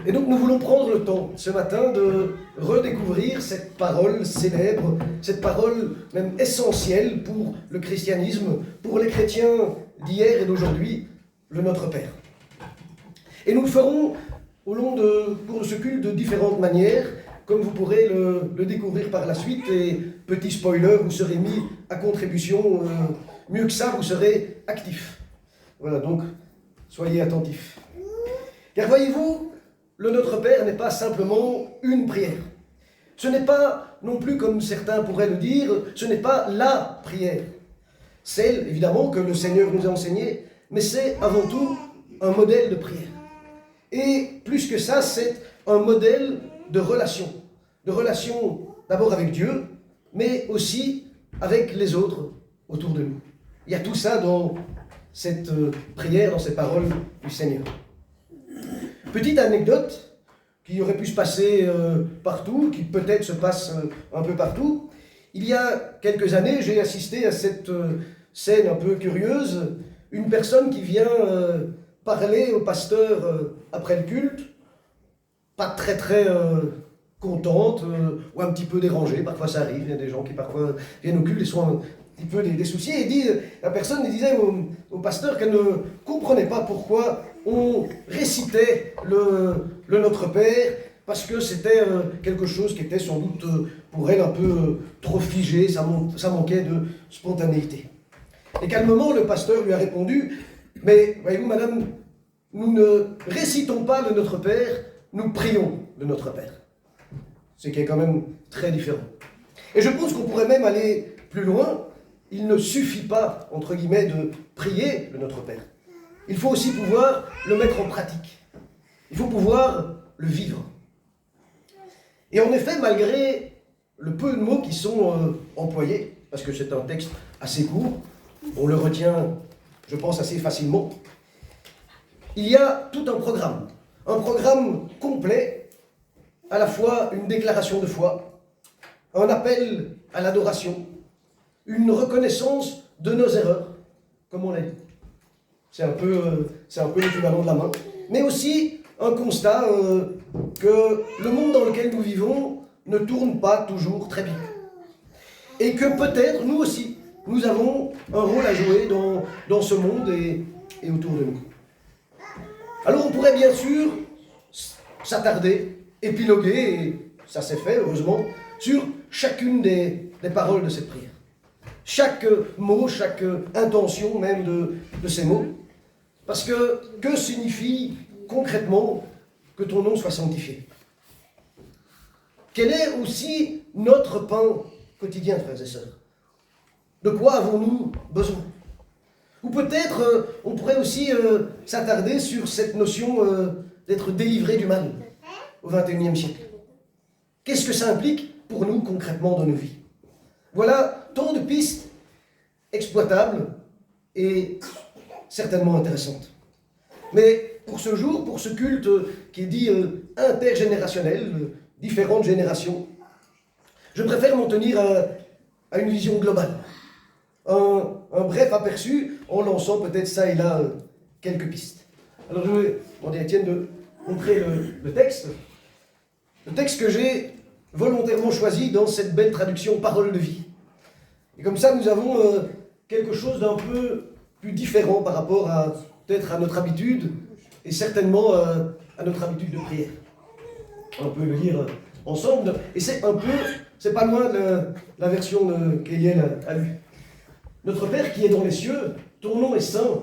Et donc nous voulons prendre le temps ce matin de redécouvrir cette parole célèbre, cette parole même essentielle pour le christianisme, pour les chrétiens d'hier et d'aujourd'hui, le Notre Père. Et nous le ferons au long de ce culte de différentes manières, comme vous pourrez le découvrir par la suite. Et petit spoiler, vous serez mis à contribution, mieux que ça, vous serez actifs. Voilà, donc soyez attentifs. Car voyez-vous, le Notre Père n'est pas simplement une prière. Ce n'est pas non plus, comme certains pourraient le dire, ce n'est pas la prière. Celle, évidemment, que le Seigneur nous a enseignée, mais c'est avant tout un modèle de prière. Et plus que ça, c'est un modèle de relation. De relation d'abord avec Dieu, mais aussi avec les autres autour de nous. Il y a tout ça dans cette prière, dans ces paroles du Seigneur. Petite anecdote qui aurait pu se passer partout, qui peut-être se passe un peu partout. Il y a quelques années, j'ai assisté à cette scène un peu curieuse. Une personne qui vient parler au pasteur après le culte, pas très contente ou un petit peu dérangée. Parfois ça arrive, il y a des gens qui parfois viennent au culte et sont un petit peu des soucis. Et la personne disait au pasteur qu'elle ne comprenait pas pourquoi on récitait le Notre Père, parce que c'était quelque chose qui était sans doute pour elle un peu trop figé, ça manquait de spontanéité. Et calmement, le pasteur lui a répondu: mais voyez-vous, madame, nous ne récitons pas le Notre Père, nous prions le Notre Père. Ce qui est quand même très différent. Et je pense qu'on pourrait même aller plus loin. Il ne suffit pas, entre guillemets, de prier le Notre Père. Il faut aussi pouvoir le mettre en pratique. Il faut pouvoir le vivre. Et en effet, malgré le peu de mots qui sont employés, parce que c'est un texte assez court, on le retient, je pense, assez facilement, il y a tout un programme complet, à la fois une déclaration de foi, un appel à l'adoration, une reconnaissance de nos erreurs, comme on l'a dit. C'est un peu l'équivalent de la main. Mais aussi un constat que le monde dans lequel nous vivons ne tourne pas toujours très bien. Et que peut-être, nous aussi, nous avons un rôle à jouer dans ce monde et autour de nous. Alors on pourrait bien sûr s'attarder, épiloguer, et ça s'est fait heureusement, sur chacune des paroles de cette prière. Chaque mot, chaque intention même de ces mots. Parce que signifie concrètement que ton nom soit sanctifié? Quel est aussi notre pain quotidien, frères et sœurs? De quoi avons-nous besoin? Ou peut-être on pourrait aussi s'attarder sur cette notion d'être délivré du mal au XXIe siècle. Qu'est-ce que ça implique pour nous concrètement dans nos vies? Voilà tant de pistes exploitables et certainement intéressantes. Mais pour ce jour, pour ce culte qui est dit intergénérationnel, différentes générations, je préfère m'en tenir à une vision globale. Un bref aperçu en lançant peut-être ça et là quelques pistes. Alors je vais demander à Étienne de montrer le texte. Le texte que j'ai volontairement choisi dans cette belle traduction Parole de vie. Et comme ça, nous avons quelque chose d'un peu plus différent par rapport à peut-être à notre habitude et certainement à notre habitude de prière. On peut le lire ensemble. Et c'est pas loin de la version qu'Eliel a lue. Notre Père qui est dans les cieux, ton nom est saint.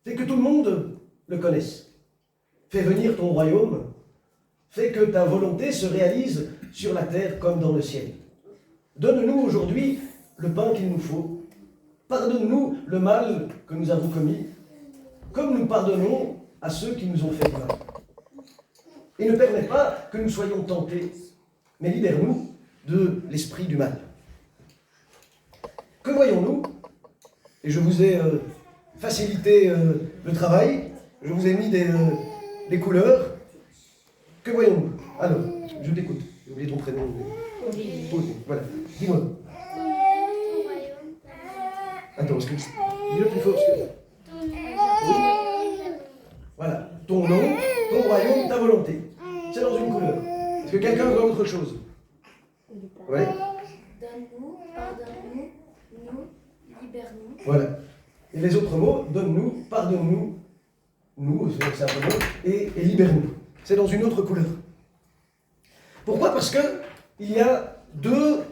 Fais que tout le monde le connaisse. Fais venir ton royaume. Fais que ta volonté se réalise sur la terre comme dans le ciel. Donne-nous aujourd'hui le pain qu'il nous faut. Pardonne-nous le mal que nous avons commis, comme nous pardonnons à ceux qui nous ont fait mal. Et ne permets pas que nous soyons tentés, mais libère-nous de l'esprit du mal. Que voyons-nous? Et je vous ai facilité le travail, je vous ai mis des couleurs. Que voyons-nous? Alors, je t'écoute. J'ai oublié ton prénom. Voilà, dis-moi. Attends, dis-le plus fort. Oui. Voilà, ton nom, ton royaume. royaume, ta volonté. C'est dans une couleur. Est-ce que quelqu'un veut autre chose? Oui. Donne-nous, pardonne-nous, nous, libère-nous. Voilà. Et les autres mots, donne-nous, pardonne-nous, nous, simplement, et libère-nous. C'est dans une autre couleur. Pourquoi? Parce que il y a deux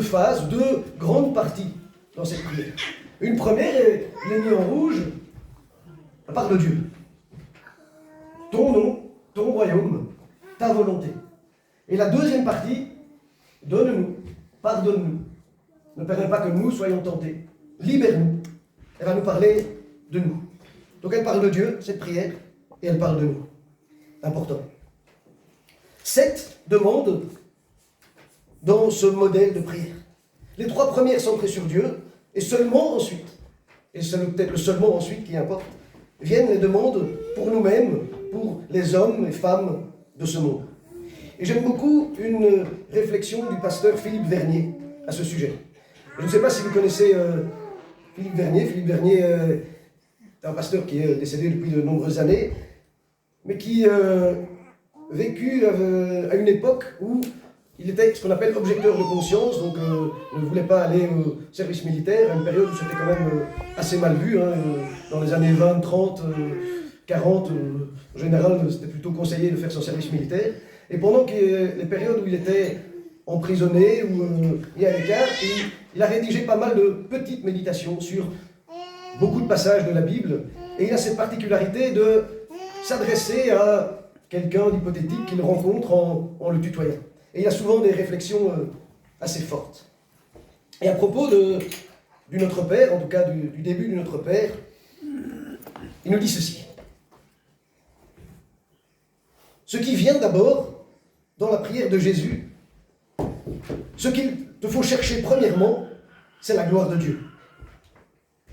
phases, deux grandes parties dans cette prière. Une première, elle est mise en rouge, la part de Dieu. Ton nom, ton royaume, ta volonté. Et la deuxième partie, donne-nous, pardonne-nous. Ne permets pas que nous soyons tentés. Libère-nous. Elle va nous parler de nous. Donc elle parle de Dieu, cette prière, et elle parle de nous. Important. 7 demandes dans ce modèle de prière. Les 3 premières centrées sur Dieu, et seulement ensuite, et c'est peut-être le seulement ensuite qui importe, viennent les demandes pour nous-mêmes, pour les hommes et femmes de ce monde. Et j'aime beaucoup une réflexion du pasteur Philippe Vernier à ce sujet. Je ne sais pas si vous connaissez Philippe Vernier. Philippe Vernier est un pasteur qui est décédé depuis de nombreuses années, mais qui vécut à une époque où il était ce qu'on appelle objecteur de conscience, donc ne voulait pas aller au service militaire, à une période où c'était quand même assez mal vu, dans les années 20, 30, 40, en général c'était plutôt conseillé de faire son service militaire. Et pendant les périodes où il était emprisonné ou mis à l'écart, il a rédigé pas mal de petites méditations sur beaucoup de passages de la Bible, et il a cette particularité de s'adresser à quelqu'un d'hypothétique qu'il rencontre en le tutoyant. Et il a souvent des réflexions assez fortes. Et à propos du Notre Père, en tout cas du début du Notre Père, il nous dit ceci. Ce qui vient d'abord dans la prière de Jésus, ce qu'il te faut chercher premièrement, c'est la gloire de Dieu,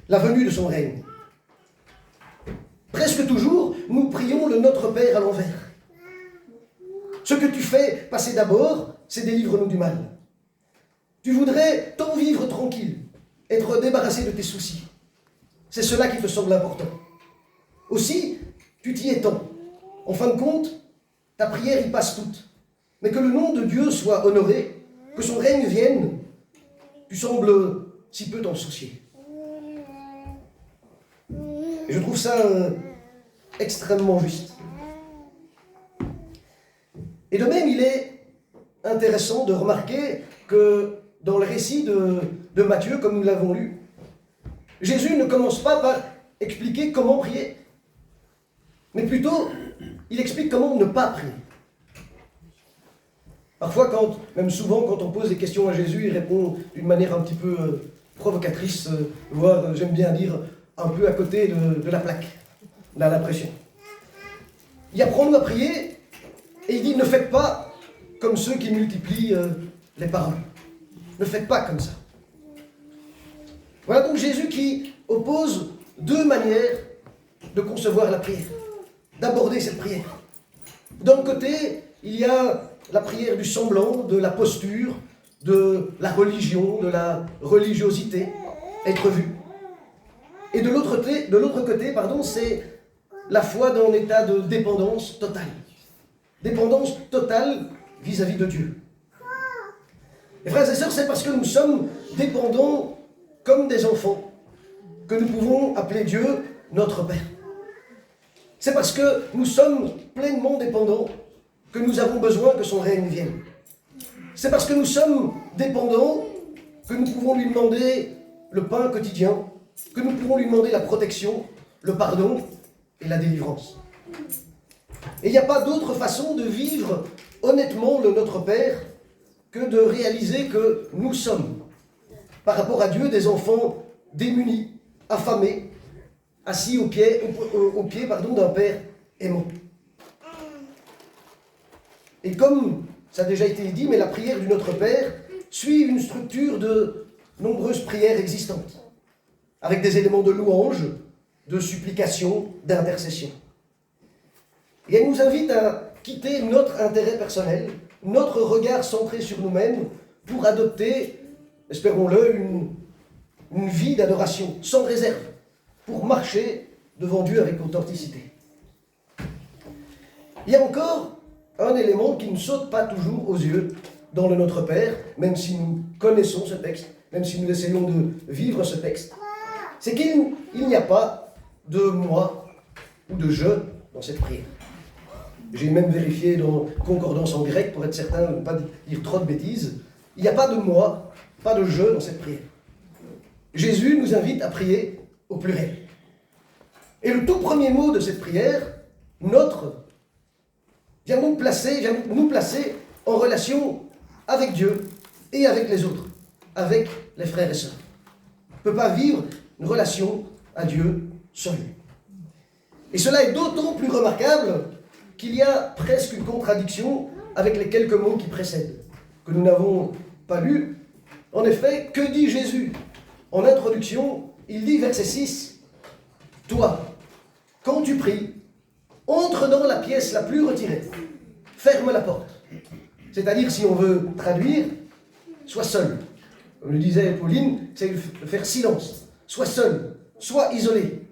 la venue de son règne. Presque toujours, nous prions le Notre Père à l'envers. Ce que tu fais passer d'abord, c'est délivre-nous du mal. Tu voudrais tant vivre tranquille, être débarrassé de tes soucis. C'est cela qui te semble important. Aussi, tu t'y étends. En fin de compte, ta prière y passe toute. Mais que le nom de Dieu soit honoré, que son règne vienne, tu sembles si peu t'en soucier. Et je trouve ça extrêmement juste. Et de même, il est intéressant de remarquer que dans le récit de Matthieu, comme nous l'avons lu, Jésus ne commence pas par expliquer comment prier, mais plutôt, il explique comment ne pas prier. Parfois, même souvent, quand on pose des questions à Jésus, il répond d'une manière un petit peu provocatrice, voire, j'aime bien dire, un peu à côté de la plaque. On a l'impression. Il apprend-nous à prier, et il dit, ne faites pas comme ceux qui multiplient les paroles. Ne faites pas comme ça. Voilà donc Jésus qui oppose 2 manières de concevoir la prière, d'aborder cette prière. D'un côté, il y a la prière du semblant, de la posture, de la religion, de la religiosité, être vu. Et de l'autre côté, c'est la foi dans l'état de dépendance totale. Dépendance totale vis-à-vis de Dieu. Et frères et sœurs, c'est parce que nous sommes dépendants comme des enfants que nous pouvons appeler Dieu notre Père. C'est parce que nous sommes pleinement dépendants que nous avons besoin que son règne vienne. C'est parce que nous sommes dépendants que nous pouvons lui demander le pain quotidien, que nous pouvons lui demander la protection, le pardon et la délivrance. Et il n'y a pas d'autre façon de vivre honnêtement le Notre Père que de réaliser que nous sommes, par rapport à Dieu, des enfants démunis, affamés, assis au pied d'un Père aimant. Et comme ça a déjà été dit, mais la prière du Notre Père suit une structure de nombreuses prières existantes, avec des éléments de louange, de supplication, d'intercession. Et elle nous invite à quitter notre intérêt personnel, notre regard centré sur nous-mêmes, pour adopter, espérons-le, une vie d'adoration, sans réserve, pour marcher devant Dieu avec authenticité. Il y a encore un élément qui ne saute pas toujours aux yeux dans le Notre Père, même si nous connaissons ce texte, même si nous essayons de vivre ce texte, c'est qu'il n'y a pas de moi ou de je dans cette prière. J'ai même vérifié dans concordance en grec pour être certain de ne pas dire trop de bêtises. Il n'y a pas de moi, pas de je dans cette prière. Jésus nous invite à prier au pluriel. Et le tout premier mot de cette prière, notre, vient nous placer en relation avec Dieu et avec les autres, avec les frères et sœurs. On ne peut pas vivre une relation à Dieu seul. Et cela est d'autant plus remarquable qu'il y a presque une contradiction avec les quelques mots qui précèdent, que nous n'avons pas lus. En effet, que dit Jésus? En introduction, il dit, verset 6, « Toi, quand tu pries, entre dans la pièce la plus retirée, ferme la porte. » C'est-à-dire, si on veut traduire, sois seul. Comme le disait Pauline, c'est de faire silence. Sois seul, sois isolé.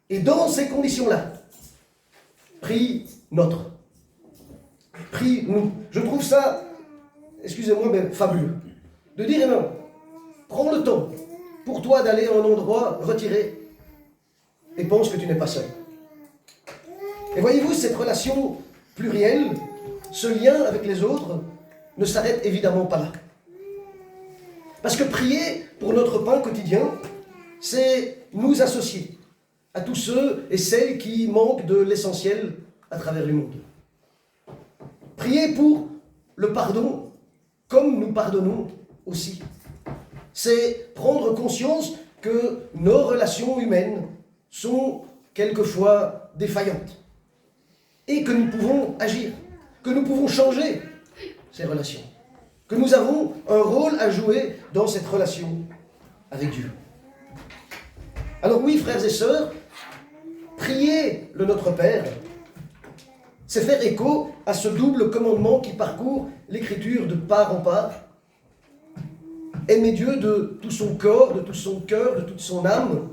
Et dans ces conditions-là, prie notre. Prie nous. Je trouve ça, excusez-moi, mais fabuleux. De dire, non, prends le temps pour toi d'aller à un endroit retiré et pense que tu n'es pas seul. Et voyez-vous, cette relation plurielle, ce lien avec les autres, ne s'arrête évidemment pas là. Parce que prier pour notre pain quotidien, c'est nous associer à tous ceux et celles qui manquent de l'essentiel à travers le monde. Prier pour le pardon, comme nous pardonnons aussi. C'est prendre conscience que nos relations humaines sont quelquefois défaillantes et que nous pouvons agir, que nous pouvons changer ces relations, que nous avons un rôle à jouer dans cette relation avec Dieu. Alors oui, frères et sœurs, prier le Notre Père, c'est faire écho à ce double commandement qui parcourt l'Écriture de part en part. Aimer Dieu de tout son corps, de tout son cœur, de toute son âme,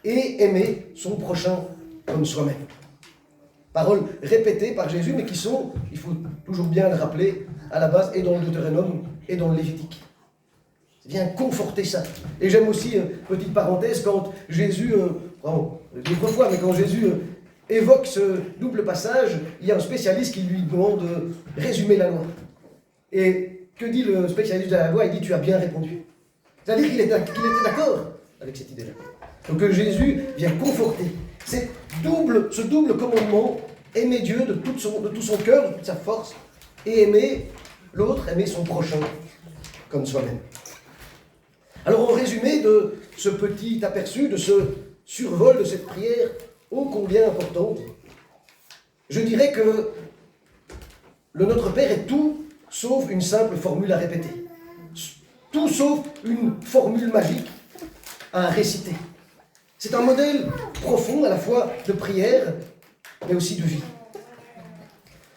et aimer son prochain comme soi-même. Paroles répétées par Jésus, mais qui sont, il faut toujours bien le rappeler, à la base, et dans le Deutéronome, et dans le Lévitique. C'est bien conforter ça. Et j'aime aussi, petite parenthèse, quand Jésus, d'autres fois, mais quand Jésus évoque ce double passage, il y a un spécialiste qui lui demande de résumer la loi. Et que dit le spécialiste de la loi? Il dit, tu as bien répondu. C'est-à-dire qu'il était d'accord avec cette idée-là. Donc Jésus vient conforter ce double commandement, aimer Dieu de tout son cœur, de toute sa force, et aimer l'autre, aimer son prochain comme soi-même. Alors en résumé de ce petit aperçu, de ce survol de cette prière ô combien importante, je dirais que le Notre Père est tout sauf une simple formule à répéter. Tout sauf une formule magique à réciter. C'est un modèle profond à la fois de prière, mais aussi de vie.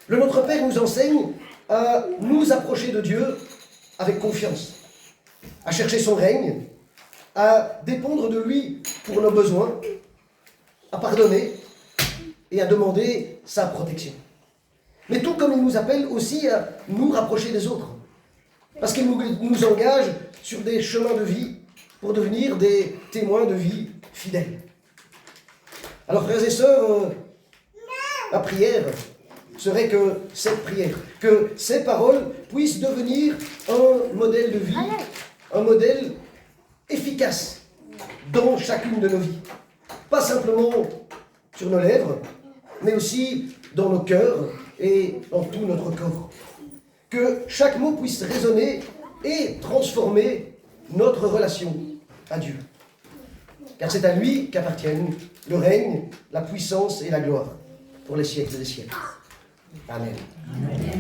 Le Notre Père nous enseigne à nous approcher de Dieu avec confiance, à chercher son règne, à dépendre de lui pour nos besoins, à pardonner et à demander sa protection. Mais tout comme il nous appelle aussi à nous rapprocher des autres, parce qu'il nous engage sur des chemins de vie pour devenir des témoins de vie fidèles. Alors frères et sœurs, la prière serait que cette prière, que ces paroles puissent devenir un modèle de vie, un modèle efficace dans chacune de nos vies. Pas simplement sur nos lèvres, mais aussi dans nos cœurs et dans tout notre corps. Que chaque mot puisse résonner et transformer notre relation à Dieu. Car c'est à lui qu'appartiennent le règne, la puissance et la gloire pour les siècles des siècles. Amen. Amen.